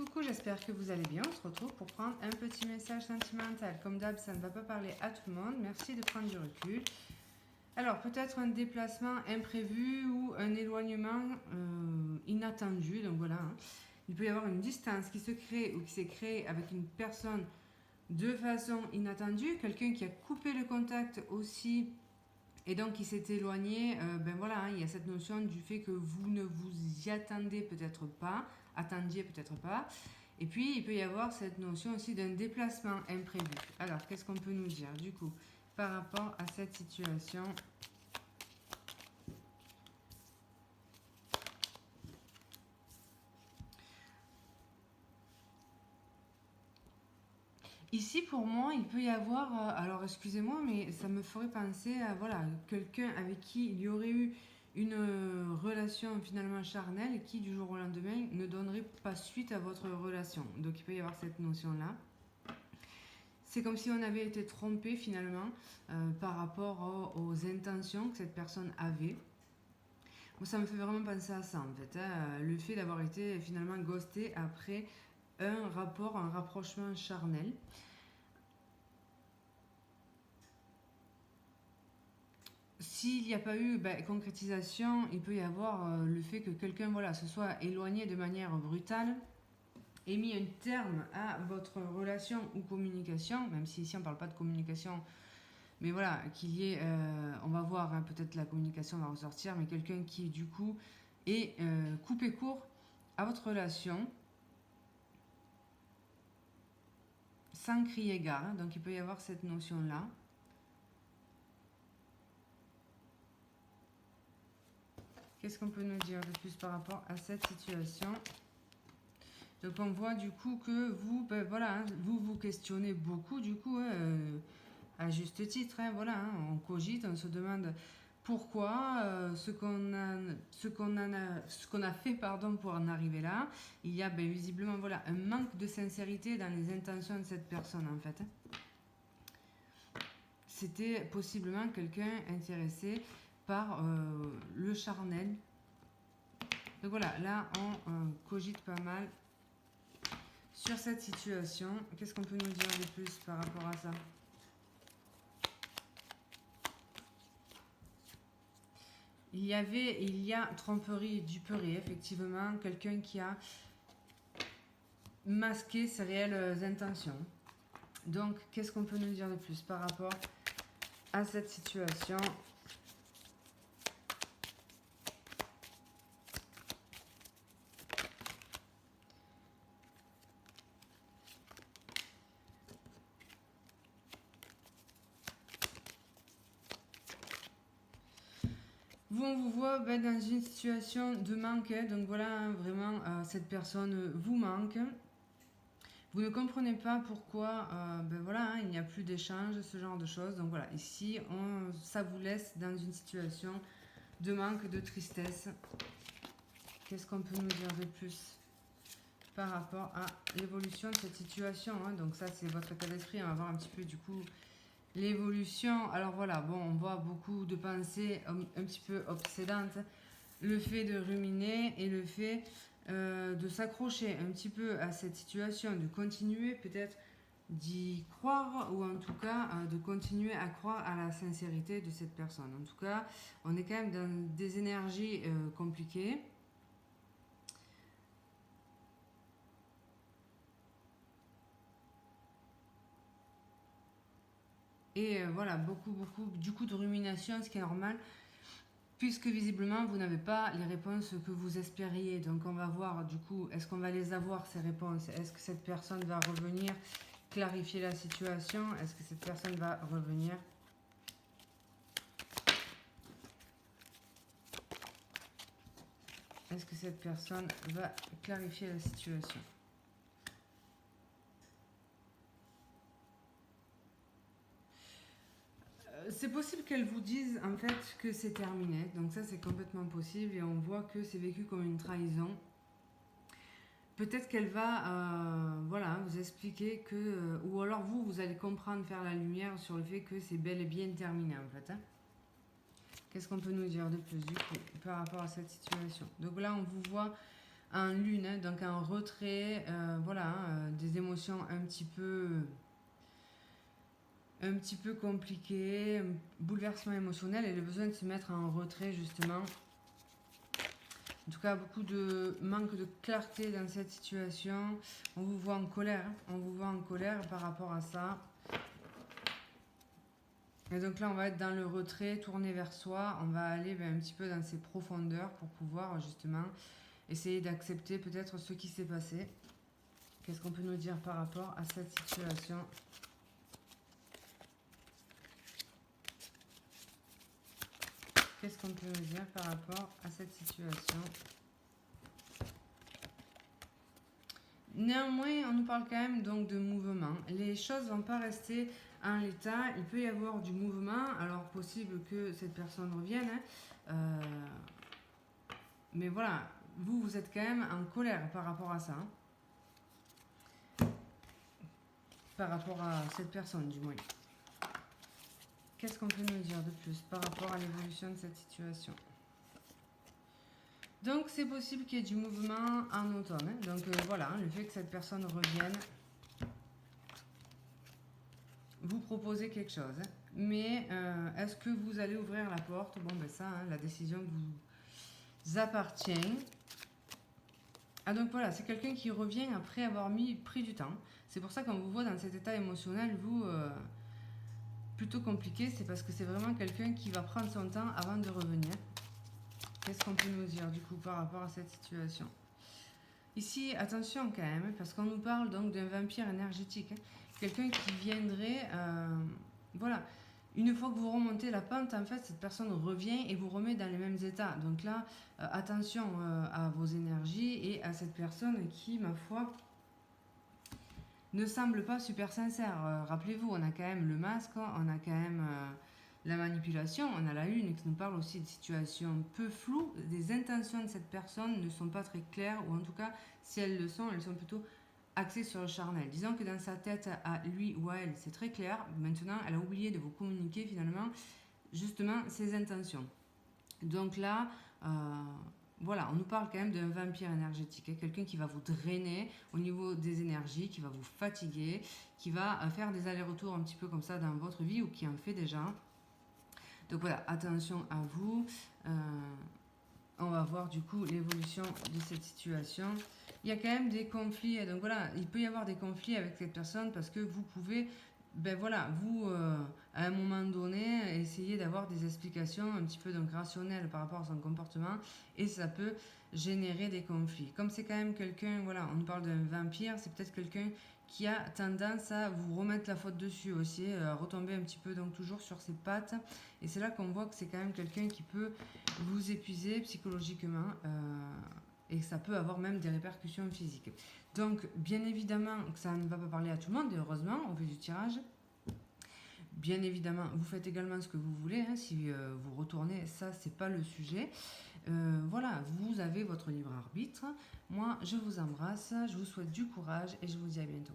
Coucou, j'espère que vous allez bien. On se retrouve pour prendre un petit message sentimental. Comme d'hab, ça ne va pas parler à tout le monde. Merci de prendre du recul. Alors, peut-être un déplacement imprévu ou un éloignement inattendu. Donc voilà, hein. Il peut y avoir une distance qui se crée ou qui s'est créée avec une personne de façon inattendue. Quelqu'un qui a coupé le contact aussi et donc qui s'est éloigné. Ben voilà, hein, il y a cette notion du fait que vous ne vous y attendez peut-être pas. Attendiez peut-être pas. Et puis, il peut y avoir cette notion aussi d'un déplacement imprévu. Alors, qu'est-ce qu'on peut nous dire, du coup, par rapport à cette situation ? Ici, pour moi, il peut y avoir... alors, excusez-moi, mais ça me ferait penser à, voilà, quelqu'un avec qui il y aurait eu une relation finalement charnelle et qui, du jour au lendemain, ne donnerait pas suite à votre relation. Donc, il peut y avoir cette notion-là. C'est comme si on avait été trompé finalement par rapport aux intentions que cette personne avait. Moi, ça me fait vraiment penser à ça en fait. Hein. Le fait d'avoir été finalement ghosté après un rapport, un rapprochement charnel. S'il n'y a pas eu concrétisation, il peut y avoir le fait que quelqu'un se soit éloigné de manière brutale et mis un terme à votre relation ou communication, même si ici on ne parle pas de communication, mais voilà, qu'il y ait, on va voir, hein, peut-être la communication va ressortir, mais quelqu'un qui du coup est coupé court à votre relation sans crier gare, hein, donc il peut y avoir cette notion-là. Qu'est-ce qu'on peut nous dire de plus par rapport à cette situation ? Donc on voit du coup que vous, hein, vous questionnez beaucoup du coup, à juste titre, hein, voilà, hein, on cogite, on se demande pourquoi, ce qu'on a fait pour en arriver là. Il y a visiblement un manque de sincérité dans les intentions de cette personne en fait. C'était possiblement quelqu'un intéressé par le charnel. Donc voilà, là on cogite pas mal sur cette situation. Qu'est-ce qu'on peut nous dire de plus par rapport à ça ? Il y a tromperie, duperie, effectivement, quelqu'un qui a masqué ses réelles intentions. Donc, qu'est-ce qu'on peut nous dire de plus par rapport à cette situation ? Vous, on vous voit dans une situation de manque, donc voilà, hein, vraiment, cette personne vous manque. Vous ne comprenez pas pourquoi voilà, hein, il n'y a plus d'échange, ce genre de choses. Donc voilà, ici, ça vous laisse dans une situation de manque, de tristesse. Qu'est-ce qu'on peut nous dire de plus par rapport à l'évolution de cette situation, hein ? Donc ça, c'est votre état d'esprit. On va voir un petit peu du coup l'évolution. Alors voilà, bon, on voit beaucoup de pensées un petit peu obsédantes. Le fait de ruminer et le fait de s'accrocher un petit peu à cette situation, de continuer peut-être d'y croire ou en tout cas de continuer à croire à la sincérité de cette personne. En tout cas, on est quand même dans des énergies compliquées. Et voilà, beaucoup du coup de rumination, ce qui est normal, puisque visiblement vous n'avez pas les réponses que vous espériez. Donc on va voir du coup, est-ce qu'on va les avoir ces réponses ? Est-ce que cette personne va revenir clarifier la situation ? Est-ce que cette personne va revenir ? Est-ce que cette personne va clarifier la situation ? C'est possible qu'elle vous dise en fait que c'est terminé, donc ça c'est complètement possible et on voit que c'est vécu comme une trahison. Peut-être qu'elle va voilà, vous expliquer que, ou alors vous allez comprendre, faire la lumière sur le fait que c'est bel et bien terminé en fait. Hein. Qu'est-ce qu'on peut nous dire de plus du coup par rapport à cette situation ? Donc là on vous voit en lune, hein, donc en retrait, voilà, hein, des émotions un petit peu compliquées, un bouleversement émotionnel et le besoin de se mettre en retrait justement. En tout cas, beaucoup de manque de clarté dans cette situation. On vous voit en colère, hein, on vous voit en colère par rapport à ça. Et donc là, on va être dans le retrait, tourner vers soi. On va aller un petit peu dans ses profondeurs pour pouvoir justement essayer d'accepter peut-être ce qui s'est passé. Qu'est-ce qu'on peut nous dire par rapport à cette situation? Qu'est-ce qu'on peut nous dire par rapport à cette situation? Néanmoins, on nous parle quand même donc de mouvement. Les choses ne vont pas rester en l'état. Il peut y avoir du mouvement. Alors, possible que cette personne revienne. Hein. Mais voilà, vous êtes quand même en colère par rapport à ça. Hein. Par rapport à cette personne, du moins. Qu'est-ce qu'on peut nous dire de plus par rapport à l'évolution de cette situation? Donc c'est possible qu'il y ait du mouvement en automne. Hein. Donc voilà, le fait que cette personne revienne, vous proposez quelque chose. Hein. Mais est-ce que vous allez ouvrir la porte? Bon ben ça, hein, la décision vous appartient. Ah donc voilà, c'est quelqu'un qui revient après avoir pris du temps. C'est pour ça qu'on vous voit dans cet état émotionnel, vous... plutôt compliqué, c'est parce que c'est vraiment quelqu'un qui va prendre son temps avant de revenir. Qu'est-ce qu'on peut nous dire du coup par rapport à cette situation? Ici, attention quand même, parce qu'on nous parle donc d'un vampire énergétique. Hein. Quelqu'un qui viendrait, voilà, une fois que vous remontez la pente, en fait, cette personne revient et vous remet dans les mêmes états. Donc là, attention à vos énergies et à cette personne qui, ma foi, ne semble pas super sincère. Rappelez-vous, on a quand même le masque, on a quand même la manipulation, on a la lune qui nous parle aussi de situations peu floues. Les intentions de cette personne ne sont pas très claires, ou en tout cas, si elles le sont, elles sont plutôt axées sur le charnel. Disons que dans sa tête, à lui ou à elle, c'est très clair. Maintenant, elle a oublié de vous communiquer finalement justement ses intentions. Donc là, voilà, on nous parle quand même d'un vampire énergétique, hein, quelqu'un qui va vous drainer au niveau des énergies, qui va vous fatiguer, qui va faire des allers-retours un petit peu comme ça dans votre vie ou qui en fait déjà. Donc voilà, attention à vous. On va voir du coup l'évolution de cette situation. Il y a quand même des conflits, donc voilà, il peut y avoir des conflits avec cette personne parce que vous pouvez, ben voilà, vous, à un moment donné, essayer d'avoir des explications un petit peu donc rationnelles par rapport à son comportement et ça peut générer des conflits. Comme c'est quand même quelqu'un, voilà, on parle d'un vampire, c'est peut-être quelqu'un qui a tendance à vous remettre la faute dessus aussi, à retomber un petit peu donc toujours sur ses pattes. Et c'est là qu'on voit que c'est quand même quelqu'un qui peut vous épuiser psychologiquement et ça peut avoir même des répercussions physiques. Donc, bien évidemment, que ça ne va pas parler à tout le monde, et heureusement, on fait du tirage. Bien évidemment, vous faites également ce que vous voulez. Hein, si vous retournez, ça, c'est pas le sujet. Voilà, vous avez votre libre arbitre. Moi, je vous embrasse, je vous souhaite du courage et je vous dis à bientôt.